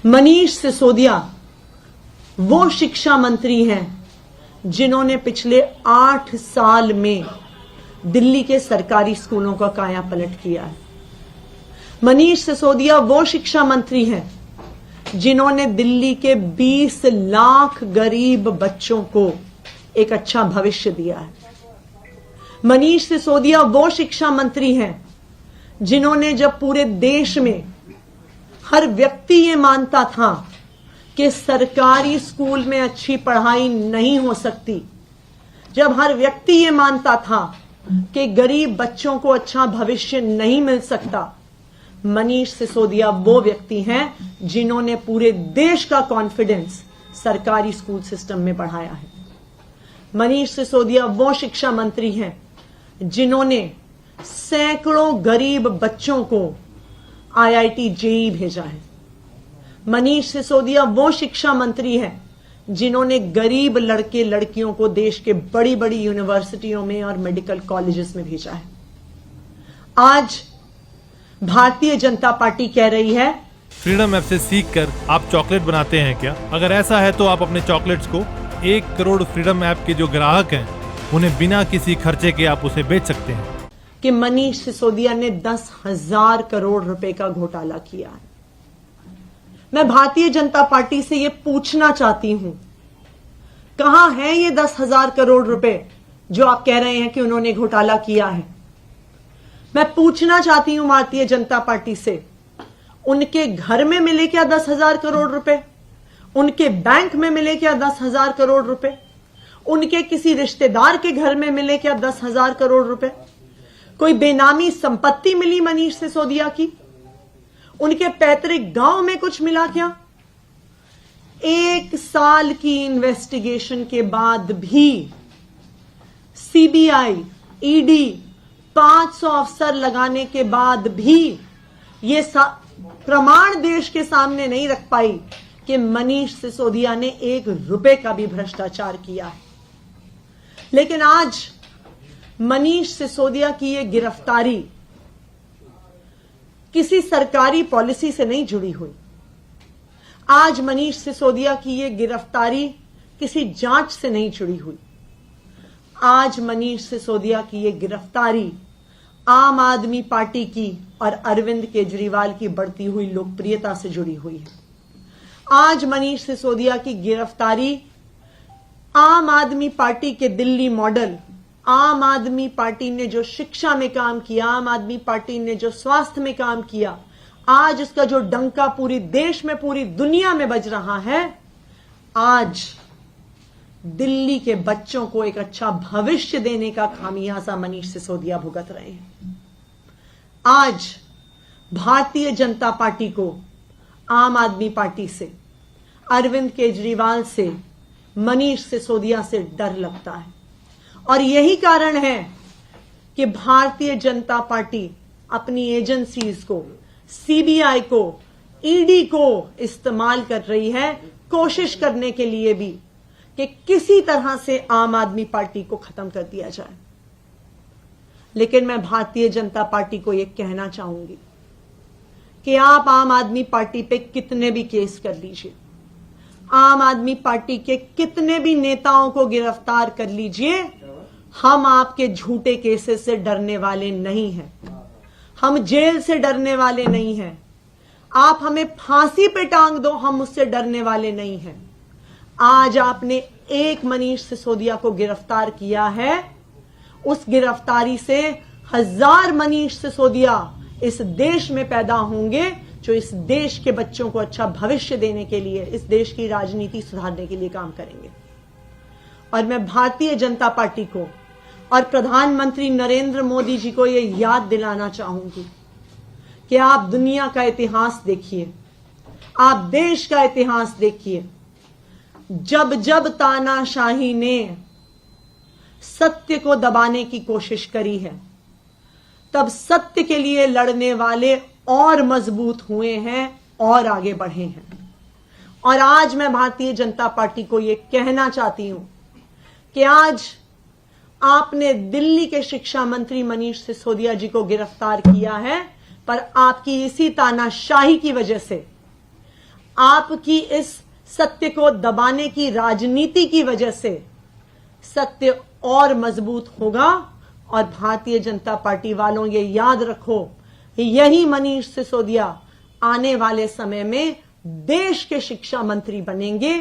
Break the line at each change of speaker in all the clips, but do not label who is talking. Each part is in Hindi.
मनीष सिसोदिया वो शिक्षा मंत्री हैं जिन्होंने पिछले 8 साल में दिल्ली के सरकारी स्कूलों का कायापलट किया है। मनीष सिसोदिया वो शिक्षा मंत्री हैं जिन्होंने दिल्ली के 20 लाख गरीब बच्चों को एक अच्छा भविष्य दिया है। मनीष सिसोदिया वो शिक्षा मंत्री हैं जिन्होंने, जब पूरे देश में हर व्यक्ति ये मानता था कि सरकारी स्कूल में अच्छी पढ़ाई नहीं हो सकती, जब हर व्यक्ति ये मानता था कि गरीब बच्चों को अच्छा भविष्य नहीं मिल सकता, मनीष सिसोदिया वो व्यक्ति हैं जिन्होंने पूरे देश का कॉन्फिडेंस सरकारी स्कूल सिस्टम में बढ़ाया है। मनीष सिसोदिया वो शिक्षा मंत्री हैं जिन्होंने सैकड़ों गरीब बच्चों को आईआईटी जेईई भेजा है। मनीष सिसोदिया वो शिक्षा मंत्री हैं जिन्होंने गरीब लड़के लड़कियों को देश के बड़ी बड़ी यूनिवर्सिटियों में और मेडिकल कॉलेजेस में भेजा है। आज भारतीय जनता पार्टी कह रही है,
फ्रीडम ऐप से सीखकर आप चॉकलेट बनाते हैं क्या? अगर ऐसा है तो आप अपने चॉकलेट्स को 1 करोड़ फ्रीडम ऐप के जो ग्राहक हैं उन्हें बिना किसी खर्चे के आप उसे बेच सकते हैं।
कि मनीष सिसोदिया ने 10,000 करोड़ रुपए का घोटाला किया है। मैं भारतीय जनता पार्टी से यह पूछना चाहती हूं, कहां है ये 10,000 करोड़ रुपए जो आप कह रहे हैं कि उन्होंने घोटाला किया है? मैं पूछना चाहती हूं भारतीय जनता पार्टी से, उनके घर में मिले क्या 10,000 करोड़ रुपए? उनके बैंक में मिले क्या 10,000 करोड़ रुपए? उनके किसी रिश्तेदार के घर में मिले क्या 10,000 करोड़ रुपए? कोई बेनामी संपत्ति मिली मनीष सिसोदिया की? उनके पैतृक गांव में कुछ मिला क्या? 1 साल की इन्वेस्टिगेशन के बाद भी सीबीआई, ईडी 500 अफसर लगाने के बाद भी ये प्रमाण देश के सामने नहीं रख पाई कि मनीष सिसोदिया ने 1 रुपए का भी भ्रष्टाचार किया है। लेकिन आज मनीष सिसोदिया की ये गिरफ्तारी किसी सरकारी पॉलिसी से नहीं जुड़ी हुई। आज मनीष सिसोदिया की ये गिरफ्तारी किसी जांच से नहीं जुड़ी हुई। आज मनीष सिसोदिया की ये गिरफ्तारी आम आदमी पार्टी की और अरविंद केजरीवाल की बढ़ती हुई लोकप्रियता से जुड़ी हुई है। आज मनीष सिसोदिया की गिरफ्तारी आम आदमी पार्टी के दिल्ली मॉडल, आम आदमी पार्टी ने जो शिक्षा में काम किया, आम आदमी पार्टी ने जो स्वास्थ्य में काम किया, आज उसका जो डंका पूरी देश में, पूरी दुनिया में बज रहा है, आज दिल्ली के बच्चों को एक अच्छा भविष्य देने का खामियाजा मनीष सिसोदिया भुगत रहे हैं। आज भारतीय जनता पार्टी को आम आदमी पार्टी से, अरविंद केजरीवाल से, मनीष सिसोदिया से डर लगता है। और यही कारण है कि भारतीय जनता पार्टी अपनी एजेंसीज को, सीबीआई को, ईडी को इस्तेमाल कर रही है, कोशिश करने के लिए भी कि किसी तरह से आम आदमी पार्टी को खत्म कर दिया जाए। लेकिन मैं भारतीय जनता पार्टी को यह कहना चाहूंगी कि आप आम आदमी पार्टी पे कितने भी केस कर लीजिए, आम आदमी पार्टी के कितने भी नेताओं को गिरफ्तार कर लीजिए, हम आपके झूठे केसेस से डरने वाले नहीं हैं। हम जेल से डरने वाले नहीं हैं। आप हमें फांसी पे टांग दो, हम उससे डरने वाले नहीं हैं। आज आपने एक मनीष सिसोदिया को गिरफ्तार किया है, उस गिरफ्तारी से 1000 मनीष सिसोदिया इस देश में पैदा होंगे जो इस देश के बच्चों को अच्छा भविष्य देने के लिए, इस देश की राजनीति सुधारने के लिए काम करेंगे। और मैं भारतीय जनता पार्टी को और प्रधानमंत्री नरेंद्र मोदी जी को यह याद दिलाना चाहूंगी कि आप दुनिया का इतिहास देखिए, आप देश का इतिहास देखिए। जब जब तानाशाही ने सत्य को दबाने की कोशिश करी है, तब सत्य के लिए लड़ने वाले और मजबूत हुए हैं और आगे बढ़े हैं। और आज मैं भारतीय जनता पार्टी को यह कहना चाहती हूं कि आज आपने दिल्ली के शिक्षा मंत्री मनीष सिसोदिया जी को गिरफ्तार किया है, पर आपकी इसी तानाशाही की वजह से आपकी इस सत्य को दबाने की राजनीति की वजह से सत्य और मजबूत होगा। और भारतीय जनता पार्टी वालों ये याद रखो, यही मनीष सिसोदिया आने वाले समय में देश के शिक्षा मंत्री बनेंगे।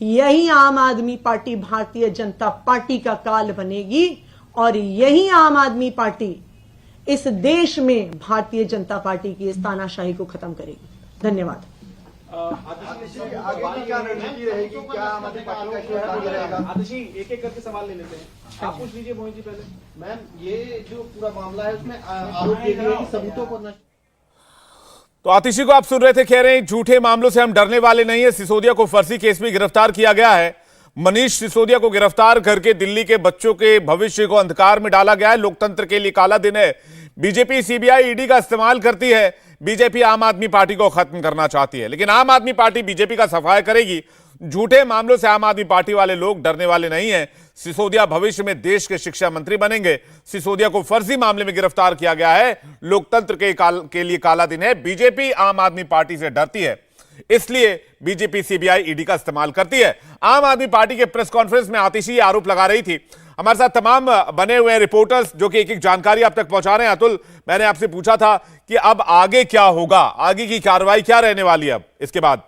यही आम आदमी पार्टी भारतीय जनता पार्टी का काल बनेगी और यही आम आदमी पार्टी इस देश में भारतीय जनता पार्टी की इस तानाशाही को खत्म करेगी। धन्यवाद।
आगे की क्या रणनीति रहेगी? क्या आम आदमी पार्टी का शेयर आगे रहेगा?
आतिशी एक एक करके सवाल ले लेते हैं। आप पूछ लीजिए मोहित जी पहले।
मैम, ये जो पूरा मामला है उसमें आरोप ये भी है कि सबूतों को नष्ट।
तो आतिशी को आप सुन रहे थे, कह रहे हैं झूठे मामलों से हम डरने वाले नहीं है। सिसोदिया को फर्जी केस में गिरफ्तार किया गया है। मनीष सिसोदिया को गिरफ्तार करके दिल्ली के बच्चों के भविष्य को अंधकार में डाला गया है। लोकतंत्र के लिए काला दिन है। बीजेपी सीबीआई ईडी का इस्तेमाल करती है। बीजेपी आम आदमी पार्टी को खत्म करना चाहती है, लेकिन आम आदमी पार्टी बीजेपी का सफाया करेगी। झूठे मामलों से आम आदमी पार्टी वाले लोग डरने वाले नहीं हैं। सिसोदिया भविष्य में देश के शिक्षा मंत्री बनेंगे। सिसोदिया को फर्जी मामले में गिरफ्तार किया गया है। लोकतंत्र के लिए काला दिन है। बीजेपी आम आदमी पार्टी से डरती है, इसलिए बीजेपी सीबीआई ईडी का इस्तेमाल करती है। आम आदमी पार्टी के प्रेस कॉन्फ्रेंस में आतिशी आरोप लगा रही थी। हमारे साथ तमाम बने हुए रिपोर्टर्स जो कि एक एक जानकारी आप तक पहुंचा रहे हैं। अतुल, मैंने आपसे पूछा था कि अब आगे क्या होगा, आगे की कार्रवाई क्या रहने वाली है अब इसके बाद?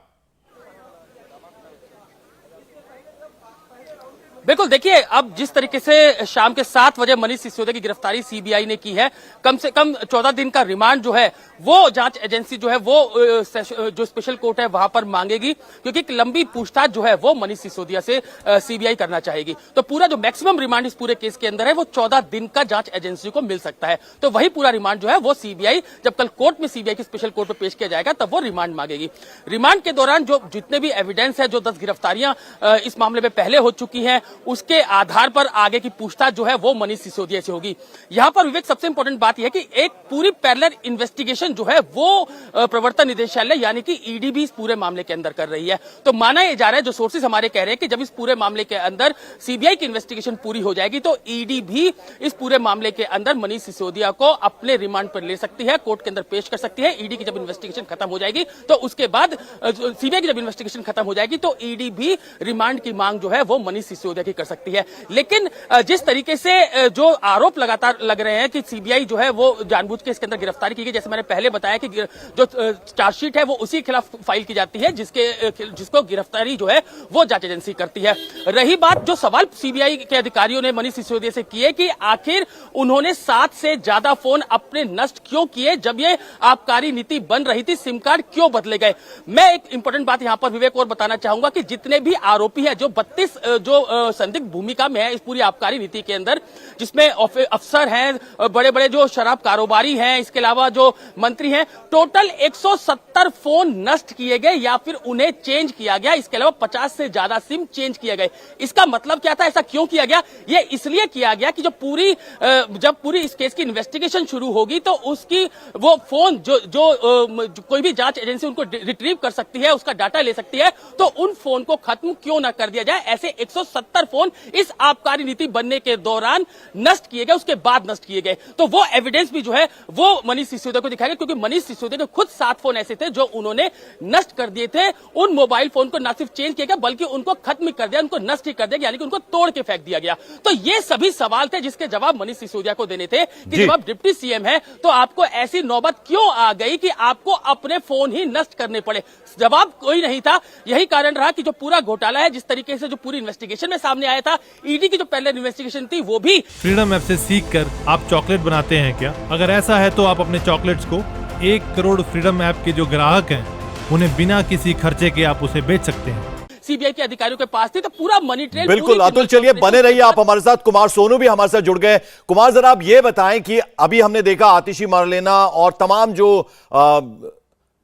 बिल्कुल, देखिए अब जिस तरीके से शाम के 7 बजे मनीष सिसोदिया की गिरफ्तारी सीबीआई ने की है, कम से कम 14 दिन का रिमांड जो है वो जांच एजेंसी जो है वो जो स्पेशल कोर्ट है वहां पर मांगेगी, क्योंकि एक लंबी पूछताछ जो है वो मनीष सिसोदिया से सीबीआई करना चाहेगी। तो पूरा जो मैक्सिमम रिमांड इस पूरे केस के अंदर है वो 14 दिन का जांच एजेंसी को मिल सकता है। तो वही पूरा रिमांड जो है वो सीबीआई, जब कल कोर्ट में सीबीआई की स्पेशल कोर्ट में पेश किया जाएगा तब वो रिमांड मांगेगी। रिमांड के दौरान जो जितने भी एविडेंस है, जो 10 गिरफ्तारियां इस मामले में पहले हो चुकी है, उसके आधार पर आगे की पूछताछ जो है वो मनीष सिसोदिया से होगी। यहां पर विवेक, सबसे इंपॉर्टेंट बात यह है कि एक पूरी पैरेलल इन्वेस्टिगेशन जो है वो प्रवर्तन निदेशालय यानी कि ईडी भी इस पूरे मामले के अंदर कर रही है। तो माना यह जा रहा है, जो सोर्सेज हमारे कह रहे हैं कि जब इस पूरे मामले के अंदर सीबीआई की इन्वेस्टिगेशन पूरी हो जाएगी तो ईडी भी इस पूरे मामले के अंदर मनीष सिसोदिया को अपने रिमांड पर ले सकती है, कोर्ट के अंदर पेश कर सकती है। ईडी की जब इन्वेस्टिगेशन खत्म हो जाएगी तो उसके बाद सीबीआई की जब इन्वेस्टिगेशन खत्म हो जाएगी तो ईडी भी रिमांड की मांग जो है वो मनीष सिसोदिया की कर सकती है। लेकिन जिस तरीके से जो आरोप लगातार लग रहे हैं कि सीबीआई जो है वो जानबूझ के इसके अंदर गिरफ्तारी की गई, जैसे मैंने पहले बताया कि जो चार्जशीट है वो उसी के खिलाफ फाइल की जाती है जिसको गिरफ्तारी जो है वो जांच एजेंसी करती है। रही बात, जो सवाल सीबीआई के अधिकारियों ने मनीष सिसोदिया से किए कि आखिर उन्होंने 7 से ज्यादा फोन अपने नष्ट क्यों किए, जब ये आबकारी नीति बन रही थी, सिम कार्ड क्यों बदले गए। मैं एक इंपॉर्टेंट बात यहां पर विवेक और बताना चाहूंगा कि जितने भी आरोपी है, जो 32 जो संदिग्ध भूमिका में है इस पूरी आबकारी नीति के अंदर, जिसमें अफसर हैं, बड़े बड़े जो शराब कारोबारी हैं, इसके अलावा जो मंत्री हैं, टोटल 170 फोन नष्ट किए गए या फिर उन्हें चेंज किया गया। इसके अलावा 50 से ज्यादा सिम चेंज किए गए। इसका मतलब क्या था, ऐसा क्यों किया गया? ये इसलिए किया गया कि जब पूरी इस केस की इन्वेस्टिगेशन शुरू होगी तो उसकी वो फोन जो कोई भी जांच एजेंसी उनको रिट्रीव कर सकती है, उसका डाटा ले सकती है, तो उन फोन को खत्म क्यों ना कर दिया जाए। ऐसे 170 फोन इस आबकारी नीति बनने के दौरान नष्ट किए गए, उसके बाद नष्ट किए गए। तो वो एविडेंस भी जो है वो मनीष सिसोदिया को दिखाया गया, क्योंकि मनीष सिसोदिया के खुद 7 फोन ऐसे थे जो उन्होंने नष्ट कर दिए थे। उन मोबाइल फोन को न सिर्फ चेंज किया गया बल्कि उनको खत्म कर दिया, उनको नष्ट ही कर दिया, यानी कि उनको तोड़ के फेंक दिया गया। तो ये सभी सवाल थे जिसके जवाब मनीष सिसोदिया को देने थे कि जब आप डिप्टी सीएम है तो आपको ऐसी नौबत क्यों आ गई कि आपको अपने फोन ही नष्ट करने पड़े। जवाब कोई नहीं था। यही कारण रहा कि जो पूरा घोटाला है, जिस तरीके से जो पूरी इन्वेस्टिगेशन में सामने आया था, ईडी की जो पहले इन्वेस्टिगेशन थी वो भी।
फ्रीडम ऐप से सीख कर आप चॉकलेट बनाते हैं क्या? अगर ऐसा है तो आप अपने चॉकलेट्स को 1 करोड़ फ्रीडम ऐप के जो ग्राहक हैं उन्हें बिना किसी खर्चे के आप उसे बेच सकते हैं।
सीबीआई के अधिकारियों के पास थी, तो पूरा मनी ट्रेल।
बिल्कुल अतुल, चलिए बने रहिए आप हमारे साथ। कुमार सोनू भी हमारे साथ जुड़ गए। कुमार, जरा आप ये बताएं कि अभी हमने देखा आतिशी मरलेना और तमाम जो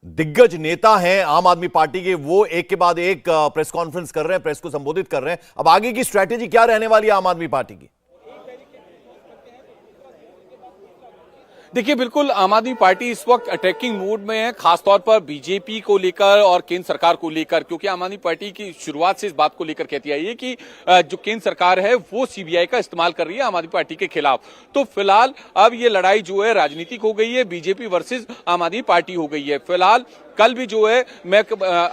दिग्गज नेता हैं आम आदमी पार्टी के, वो एक के बाद एक प्रेस कॉन्फ्रेंस कर रहे हैं, प्रेस को संबोधित कर रहे हैं। अब आगे की स्ट्रैटेजी क्या रहने वाली है आम आदमी पार्टी की?
देखिए, बिल्कुल आम आदमी पार्टी इस वक्त अटैकिंग मूड में है, खासतौर पर बीजेपी को लेकर और केंद्र सरकार को लेकर, क्योंकि आम आदमी पार्टी की शुरुआत से इस बात को लेकर कहती आई है कि जो केंद्र सरकार है वो सीबीआई का इस्तेमाल कर रही है आम आदमी पार्टी के खिलाफ। तो फिलहाल अब ये लड़ाई जो है राजनीतिक हो गई है, बीजेपी वर्सेस आम आदमी पार्टी हो गई है। फिलहाल कल भी जो है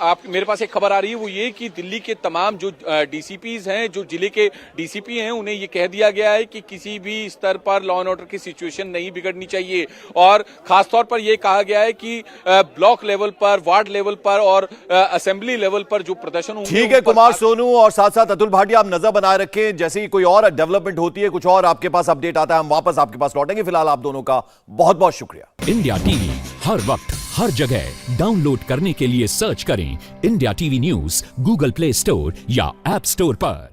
आप मेरे पास एक खबर आ रही है वो ये कि दिल्ली के तमाम जो डीसीपीज हैं, जो जिले के डीसीपी हैं, उन्हें ये कह दिया गया है कि किसी भी स्तर पर लॉ एंड ऑर्डर की सिचुएशन नहीं बिगड़नी चाहिए और खासतौर पर यह कहा गया है कि ब्लॉक लेवल पर, वार्ड लेवल पर और असेंबली लेवल पर जो प्रदर्शन होंगे।
ठीक है कुमार सोनू और साथ साथ अतुल भाटिया, आप नजर बनाए रखें, जैसे ही कोई और डेवलपमेंट होती है, कुछ और आपके पास अपडेट आता है, हम वापस आपके पास लौटेंगे। फिलहाल आप दोनों का बहुत बहुत शुक्रिया।
इंडिया टीवी हर वक्त हर जगह डाउनलोड करने के लिए सर्च करें India TV news Google play store या ऐप स्टोर पर।